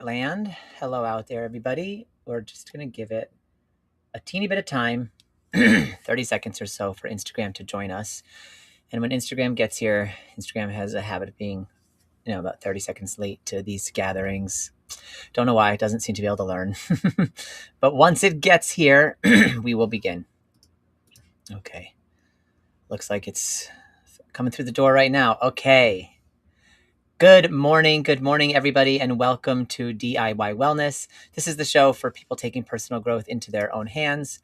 land. Hello out there, everybody. We're just going to give it a teeny bit of time, 30 seconds or so, for Instagram to join us. And when Instagram gets here, Instagram has a habit of being, about 30 seconds late to these gatherings. Don't know why. It doesn't seem to be able to learn. But once it gets here, we will begin. Okay. Looks like it's coming through the door right now. Okay. Good morning, everybody, and welcome to DIY Wellness. This is the show for people taking personal growth into their own hands.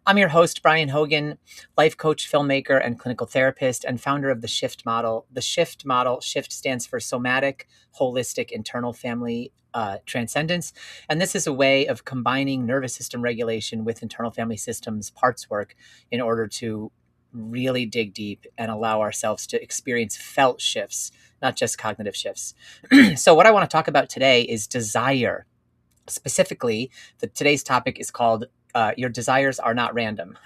I'm your host, Brian Hogan, life coach, filmmaker, and clinical therapist, and founder of the S.H.I.F.T model. The S.H.I.F.T model, S.H.I.F.T stands for Somatic, Holistic, Internal Family Transcendence. And this is a way of combining nervous system regulation with internal family systems parts work in order to really dig deep and allow ourselves to experience felt shifts, not just cognitive shifts. So what I want to talk about today is desire. Specifically, today's topic is called Your Desires Are Not Random.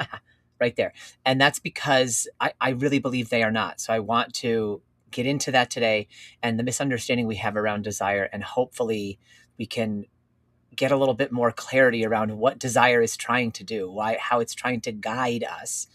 Right there. And that's because I really believe they are not. So I want to get into that today and the misunderstanding we have around desire, and hopefully we can get a little bit more clarity around what desire is trying to do, how it's trying to guide us.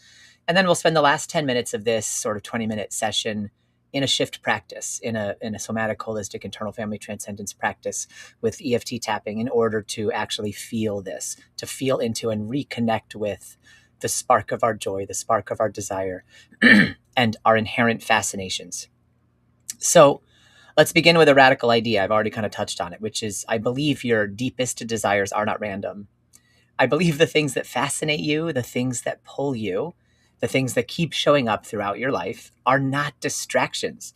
And then we'll spend the last 10 minutes of this sort of 20-minute session in a shift practice, in a somatic, holistic, internal family transcendence practice with EFT tapping, in order to actually feel this, to feel into and reconnect with the spark of our joy, the spark of our desire, and our inherent fascinations. So let's begin with a radical idea. I've already kind of touched on it, which is I believe your deepest desires are not random. I believe the things that fascinate you, the things that pull you, the things that keep showing up throughout your life are not distractions.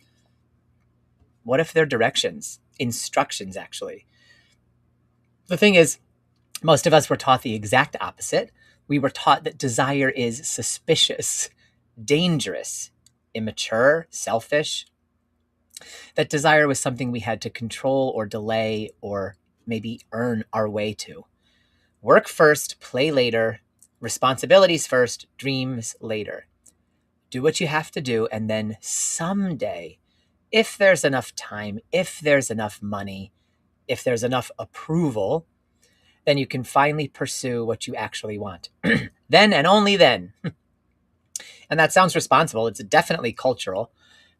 What if they're directions? Instructions, actually. The thing is, most of us were taught the exact opposite. We were taught that desire is suspicious, dangerous, immature, selfish. That desire was something we had to control or delay or maybe earn our way to. Work first, play later, responsibilities first, dreams later. Do what you have to do, and then someday, if there's enough time, if there's enough money, if there's enough approval, then you can finally pursue what you actually want. Then and only then. And that sounds responsible. It's definitely cultural,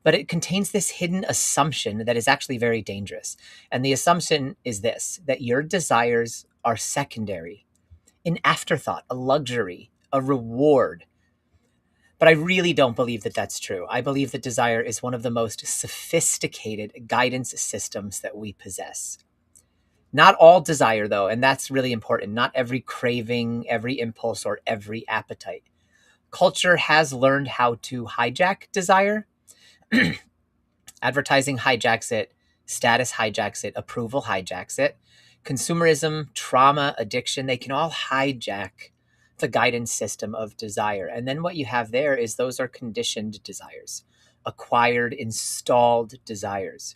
but it contains this hidden assumption that is actually very dangerous. And the assumption is this, that your desires are secondary, an afterthought, a luxury, a reward. But I really don't believe that that's true. I believe that desire is one of the most sophisticated guidance systems that we possess. Not all desire, though, and that's really important. Not every craving, every impulse, or every appetite. Culture has learned how to hijack desire. Advertising hijacks it, status hijacks it, approval hijacks it. Consumerism, trauma, addiction, they can all hijack the guidance system of desire. And then what you have there is those are conditioned desires, acquired, installed desires.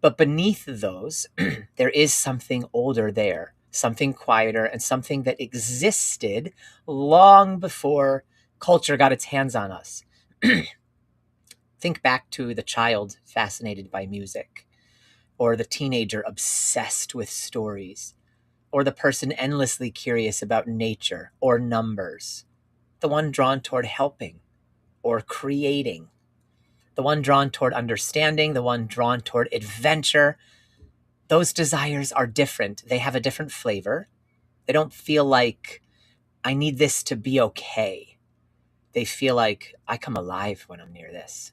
But beneath those, there is something older there, something quieter, and something that existed long before culture got its hands on us. Think back to the child fascinated by music, or the teenager obsessed with stories, or the person endlessly curious about nature or numbers, the one drawn toward helping or creating, the one drawn toward understanding, the one drawn toward adventure. Those desires are different. They have a different flavor. They don't feel like, I need this to be okay. They feel like, I come alive when I'm near this.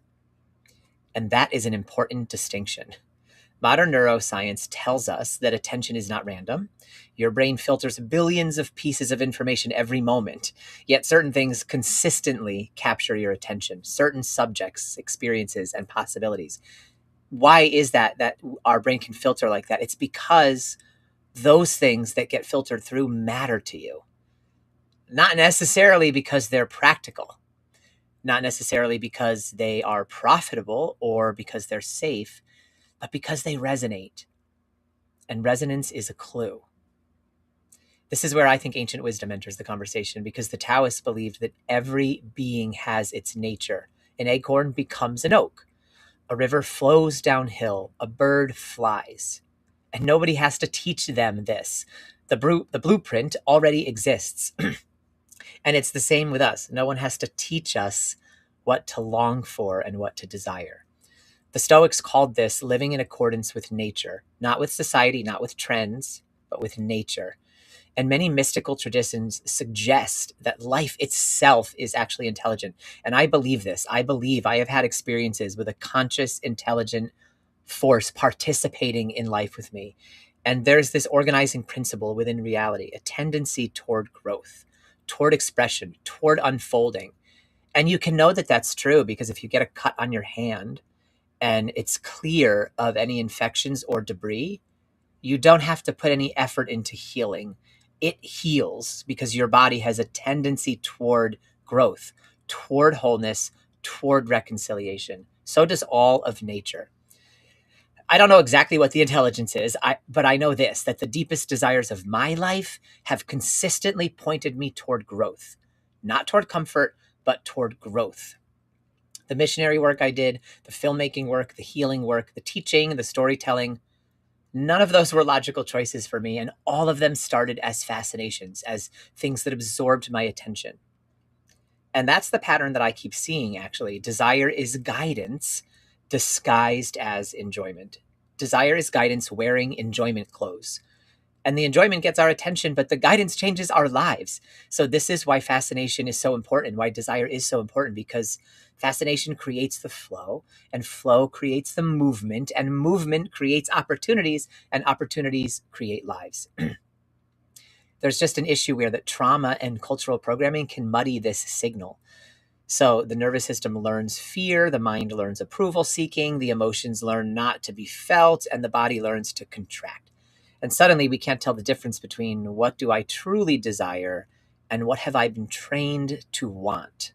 And that is an important distinction. Modern neuroscience tells us that attention is not random. Your brain filters billions of pieces of information every moment, yet certain things consistently capture your attention, certain subjects, experiences, and possibilities. Why is that our brain can filter like that? It's because those things that get filtered through matter to you. Not necessarily because they're practical, not necessarily because they are profitable or because they're safe, but because they resonate. And resonance is a clue. This is where I think ancient wisdom enters the conversation, because the Taoists believed that every being has its nature. An acorn becomes an oak. A river flows downhill. A bird flies. And nobody has to teach them this. The blueprint already exists. And it's the same with us. No one has to teach us what to long for and what to desire. The Stoics called this living in accordance with nature, not with society, not with trends, but with nature. And many mystical traditions suggest that life itself is actually intelligent. And I believe this. I believe I have had experiences with a conscious, intelligent force participating in life with me. And there's this organizing principle within reality, a tendency toward growth, toward expression, toward unfolding. And you can know that that's true because if you get a cut on your hand and it's clear of any infections or debris, you don't have to put any effort into healing. It heals because your body has a tendency toward growth, toward wholeness, toward reconciliation. So does all of nature. I don't know exactly what the intelligence is, but I know this, that the deepest desires of my life have consistently pointed me toward growth, not toward comfort, but toward growth. The missionary work I did, the filmmaking work, the healing work, the teaching, the storytelling, none of those were logical choices for me. And all of them started as fascinations, as things that absorbed my attention. And that's the pattern that I keep seeing, actually. Desire is guidance disguised as enjoyment. Desire is guidance wearing enjoyment clothes. And the enjoyment gets our attention, but the guidance changes our lives. So this is why fascination is so important, why desire is so important, because fascination creates the flow, and flow creates the movement, and movement creates opportunities, and opportunities create lives. There's just an issue where that trauma and cultural programming can muddy this signal. So the nervous system learns fear, the mind learns approval seeking, the emotions learn not to be felt, and the body learns to contract. And suddenly we can't tell the difference between what do I truly desire and what have I been trained to want.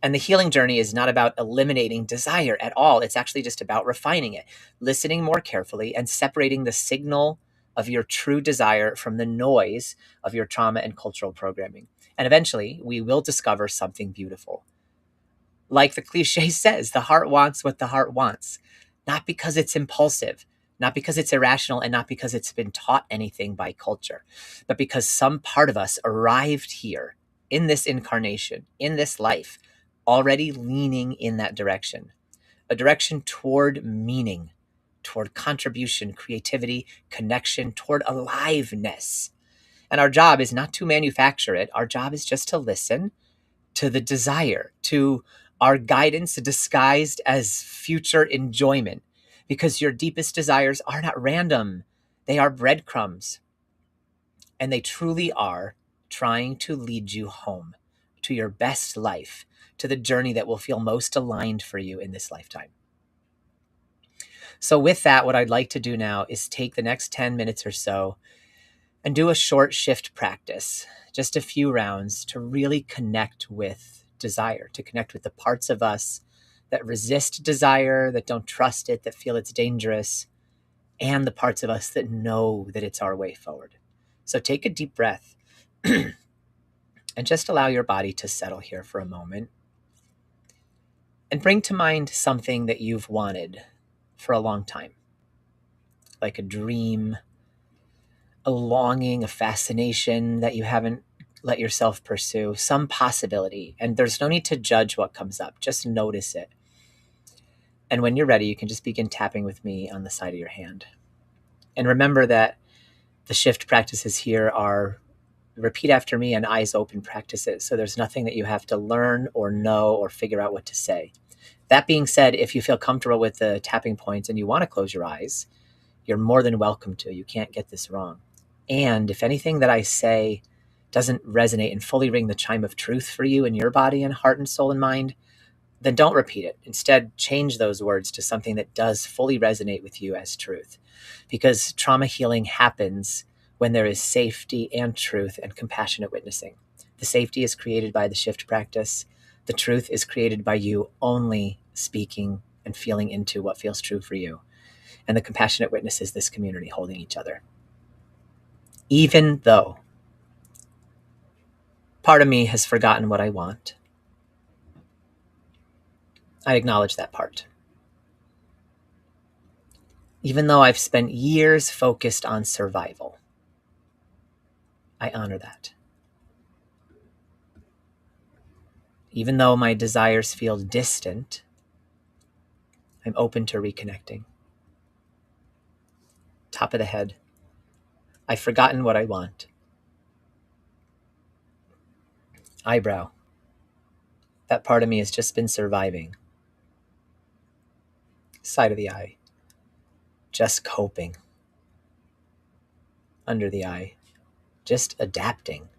And the healing journey is not about eliminating desire at all. It's actually just about refining it, listening more carefully, and separating the signal of your true desire from the noise of your trauma and cultural programming. And eventually, we will discover something beautiful. Like the cliche says, the heart wants what the heart wants, not because it's impulsive, not because it's irrational, and not because it's been taught anything by culture, but because some part of us arrived here in this incarnation, in this life, already leaning in that direction, a direction toward meaning, toward contribution, creativity, connection, toward aliveness. And our job is not to manufacture it. Our job is just to listen to the desire, to our guidance disguised as future enjoyment, because your deepest desires are not random. They are breadcrumbs, and they truly are trying to lead you home to your best life, to the journey that will feel most aligned for you in this lifetime. So with that, what I'd like to do now is take the next 10 minutes or so and do a short shift practice, just a few rounds to really connect with desire, to connect with the parts of us that resist desire, that don't trust it, that feel it's dangerous, and the parts of us that know that it's our way forward. So take a deep breath and just allow your body to settle here for a moment. And bring to mind something that you've wanted for a long time, like a dream, a longing, a fascination that you haven't let yourself pursue, some possibility. And there's no need to judge what comes up, just notice it. And when you're ready, you can just begin tapping with me on the side of your hand. And remember that the shift practices here are repeat after me and eyes open practices. So there's nothing that you have to learn or know or figure out what to say. That being said, if you feel comfortable with the tapping points and you want to close your eyes, you're more than welcome to. You can't get this wrong. And if anything that I say doesn't resonate and fully ring the chime of truth for you in your body and heart and soul and mind, then don't repeat it. Instead, change those words to something that does fully resonate with you as truth. Because trauma healing happens when there is safety and truth and compassionate witnessing. The safety is created by the shift practice. The truth is created by you only speaking and feeling into what feels true for you. And the compassionate witness is this community holding each other. Even though part of me has forgotten what I want, I acknowledge that part. Even though I've spent years focused on survival, I honor that. Even though my desires feel distant, I'm open to reconnecting. Top of the head. I've forgotten what I want. Eyebrow. That part of me has just been surviving. Side of the eye. Just coping. Under the eye. Just adapting.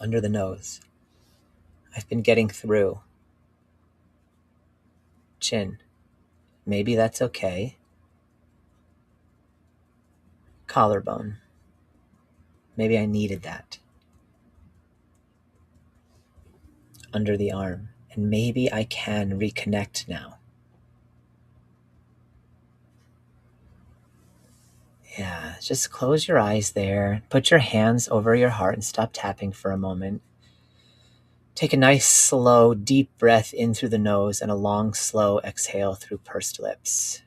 Under the nose. I've been getting through. Chin. Maybe that's okay. Collarbone. Maybe I needed that. Under the arm. And maybe I can reconnect now. Yeah, just close your eyes there. Put your hands over your heart and stop tapping for a moment. Take a nice, slow, deep breath in through the nose and a long, slow exhale through pursed lips.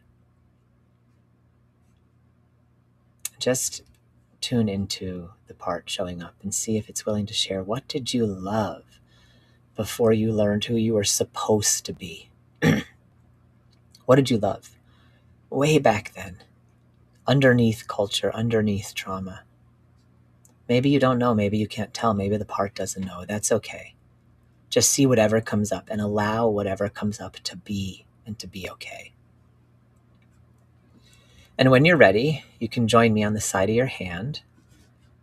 Just tune into the part showing up and see if it's willing to share. What did you love before you learned who you were supposed to be? What did you love way back then? Underneath culture, underneath trauma. Maybe you don't know, maybe you can't tell, maybe the part doesn't know. That's okay. Just see whatever comes up and allow whatever comes up to be and to be okay. And when you're ready, you can join me on the side of your hand,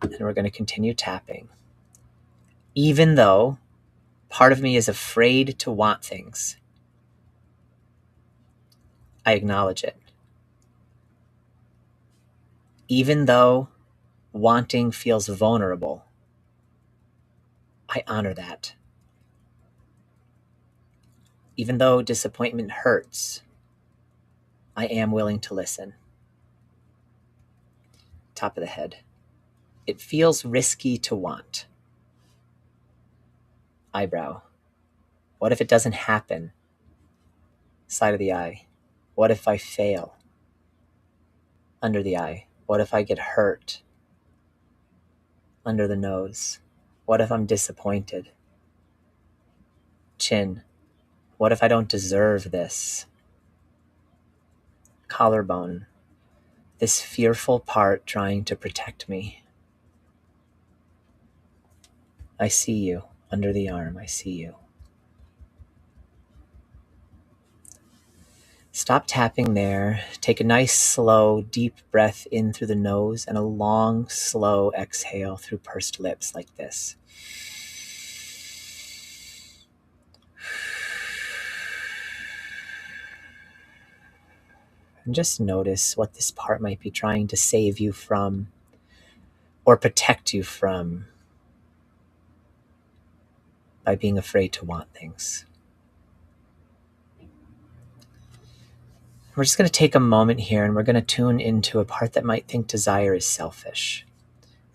and we're going to continue tapping. Even though part of me is afraid to want things, I acknowledge it. Even though wanting feels vulnerable, I honor that. Even though disappointment hurts, I am willing to listen. Top of the head. It feels risky to want. Eyebrow. What if it doesn't happen? Side of the eye. What if I fail? Under the eye. What if I get hurt? Under the nose. What if I'm disappointed? Chin. What if I don't deserve this? Collarbone. This fearful part trying to protect me. I see you. Under the arm, I see you. Stop tapping there. Take a nice, slow, deep breath in through the nose and a long, slow exhale through pursed lips like this. And just notice what this part might be trying to save you from or protect you from by being afraid to want things. We're just going to take a moment here and we're going to tune into a part that might think desire is selfish.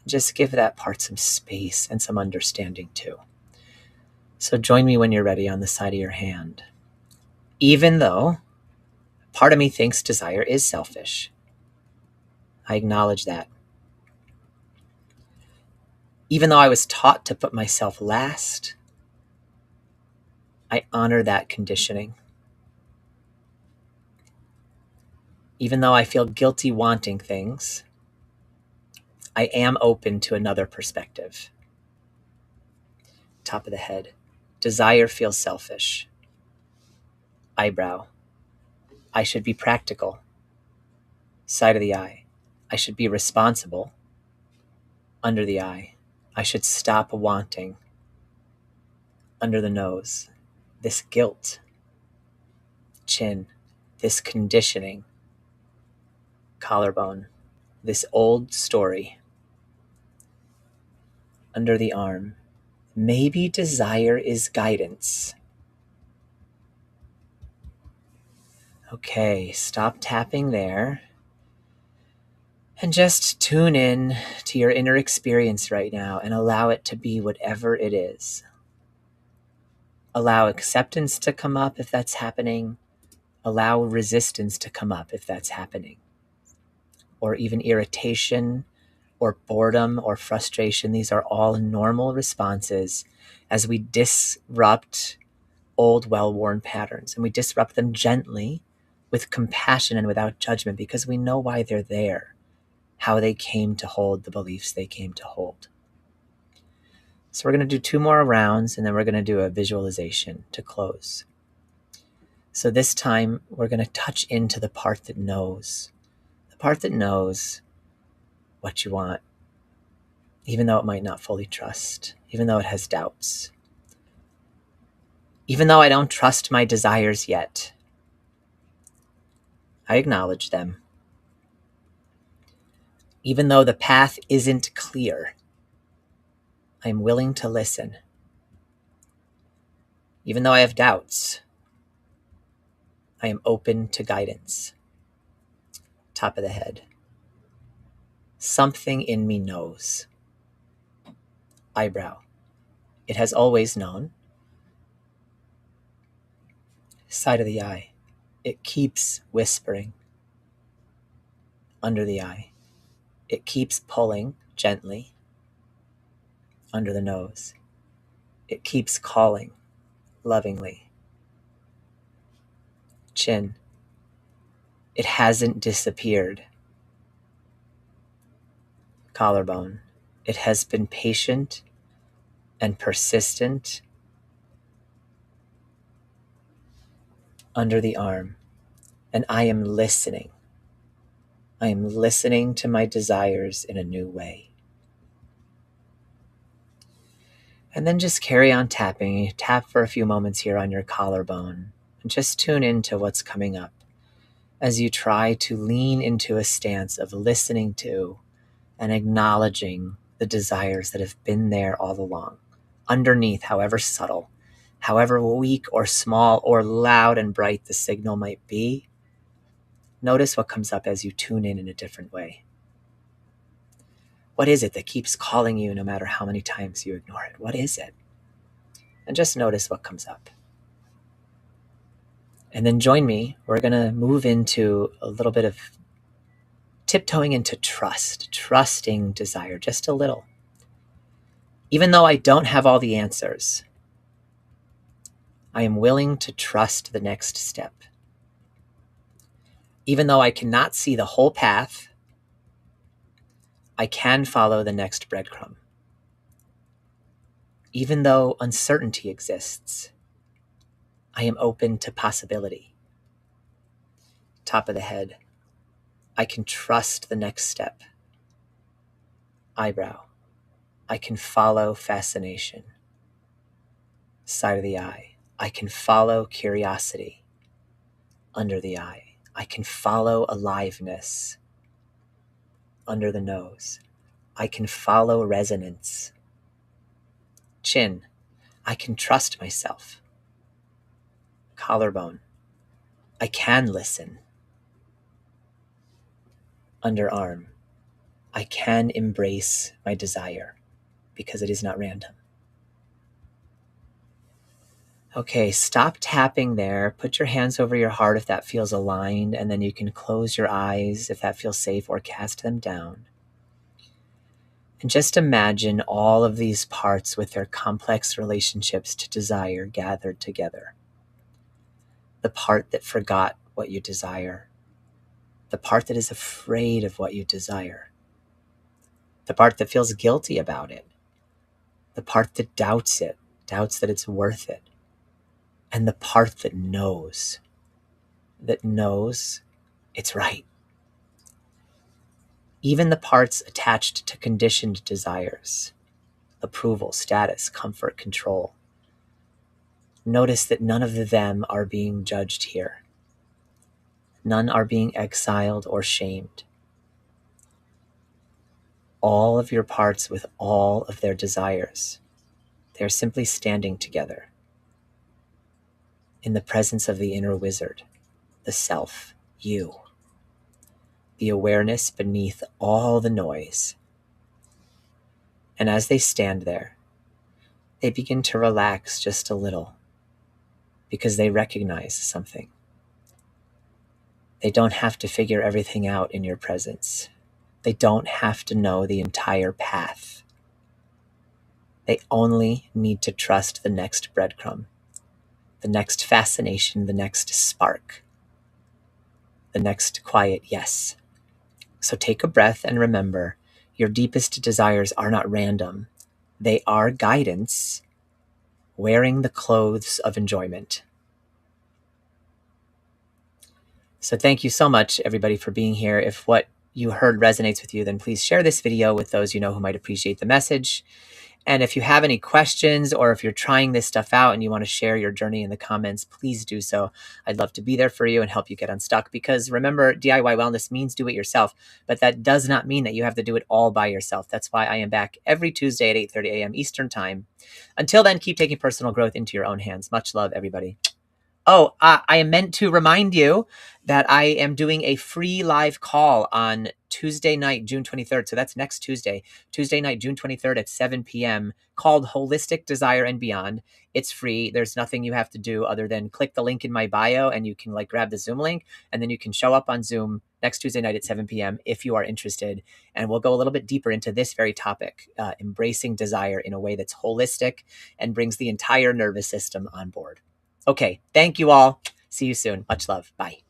Just give that part some space and some understanding too. So join me when you're ready on the side of your hand. Even though part of me thinks desire is selfish, I acknowledge that. Even though I was taught to put myself last, I honor that conditioning. Even though I feel guilty wanting things, I am open to another perspective. Top of the head. Desire feels selfish. Eyebrow. I should be practical. Side of the eye. I should be responsible. Under the eye. I should stop wanting. Under the nose. This guilt. Chin. This conditioning. Collarbone. This old story. Under the arm. Maybe desire is guidance. Okay, stop tapping there. And just tune in to your inner experience right now and allow it to be whatever it is. Allow acceptance to come up if that's happening. Allow resistance to come up if that's happening, or even irritation or boredom or frustration. These are all normal responses as we disrupt old, well-worn patterns, and we disrupt them gently with compassion and without judgment, because we know why they're there, how they came to hold the beliefs they came to hold. So we're going to do 2 more rounds, and then we're going to do a visualization to close. So this time we're going to touch into the part that knows what you want, even though it might not fully trust, even though it has doubts. Even though I don't trust my desires yet, I acknowledge them. Even though the path isn't clear, I am willing to listen. Even though I have doubts, I am open to guidance. Top of the head. Something in me knows. Eyebrow. It has always known. Side of the eye. It keeps whispering. Under the eye. It keeps pulling gently. Under the nose. It keeps calling lovingly. Chin. It hasn't disappeared. Collarbone. It has been patient and persistent. Under the arm. And I am listening. I am listening to my desires in a new way. And then just carry on tapping. Tap for a few moments here on your collarbone and just tune into what's coming up as you try to lean into a stance of listening to and acknowledging the desires that have been there all along. Underneath, however subtle, however weak or small or loud and bright the signal might be, notice what comes up as you tune in a different way. What is it that keeps calling you no matter how many times you ignore it? What is it? And just notice what comes up. And then join me. We're going to move into a little bit of tiptoeing into trust, trusting desire just a little. Even though I don't have all the answers, I am willing to trust the next step. Even though I cannot see the whole path, I can follow the next breadcrumb. Even though uncertainty exists, I am open to possibility. Top of the head. I can trust the next step. Eyebrow. I can follow fascination. Side of the eye. I can follow curiosity. Under the eye. I can follow aliveness. Under the nose. I can follow resonance. Chin. I can trust myself. Collarbone. I can listen. Underarm. I can embrace my desire because it is not random. Okay, stop tapping there. Put your hands over your heart if that feels aligned, and then you can close your eyes if that feels safe, or cast them down. And just imagine all of these parts with their complex relationships to desire gathered together. The part that forgot what you desire. The part that is afraid of what you desire. The part that feels guilty about it. The part that doubts it, doubts that it's worth it. And the part that knows it's right. Even the parts attached to conditioned desires, approval, status, comfort, control. Notice that none of them are being judged here. None are being exiled or shamed. All of your parts with all of their desires, they're simply standing together in the presence of the inner wizard, the self, you. The awareness beneath all the noise. And as they stand there, they begin to relax just a little because they recognize something. They don't have to figure everything out in your presence. They don't have to know the entire path. They only need to trust the next breadcrumb, the next fascination, the next spark, the next quiet yes. So take a breath and remember, your deepest desires are not random. They are guidance wearing the clothes of enjoyment. So thank you so much, everybody, for being here. If what you heard resonates with you, then please share this video with those you know who might appreciate the message. And if you have any questions, or if you're trying this stuff out and you want to share your journey in the comments, please do so. I'd love to be there for you and help you get unstuck, because remember, DIY wellness means do it yourself, but that does not mean that you have to do it all by yourself. That's why I am back every Tuesday at 8:30 a.m. Eastern time. Until then, keep taking personal growth into your own hands. Much love, everybody. Oh, I am meant to remind you that I am doing a free live call on Tuesday night, June 23rd. So that's next Tuesday, Tuesday night, June 23rd at 7 p.m. called Holistic Desire and Beyond. It's free. There's nothing you have to do other than click the link in my bio, and you can like grab the Zoom link, and then you can show up on Zoom next Tuesday night at 7 p.m. if you are interested. And we'll go a little bit deeper into this very topic, embracing desire in a way that's holistic and brings the entire nervous system on board. Okay, thank you all. See you soon. Much love. Bye.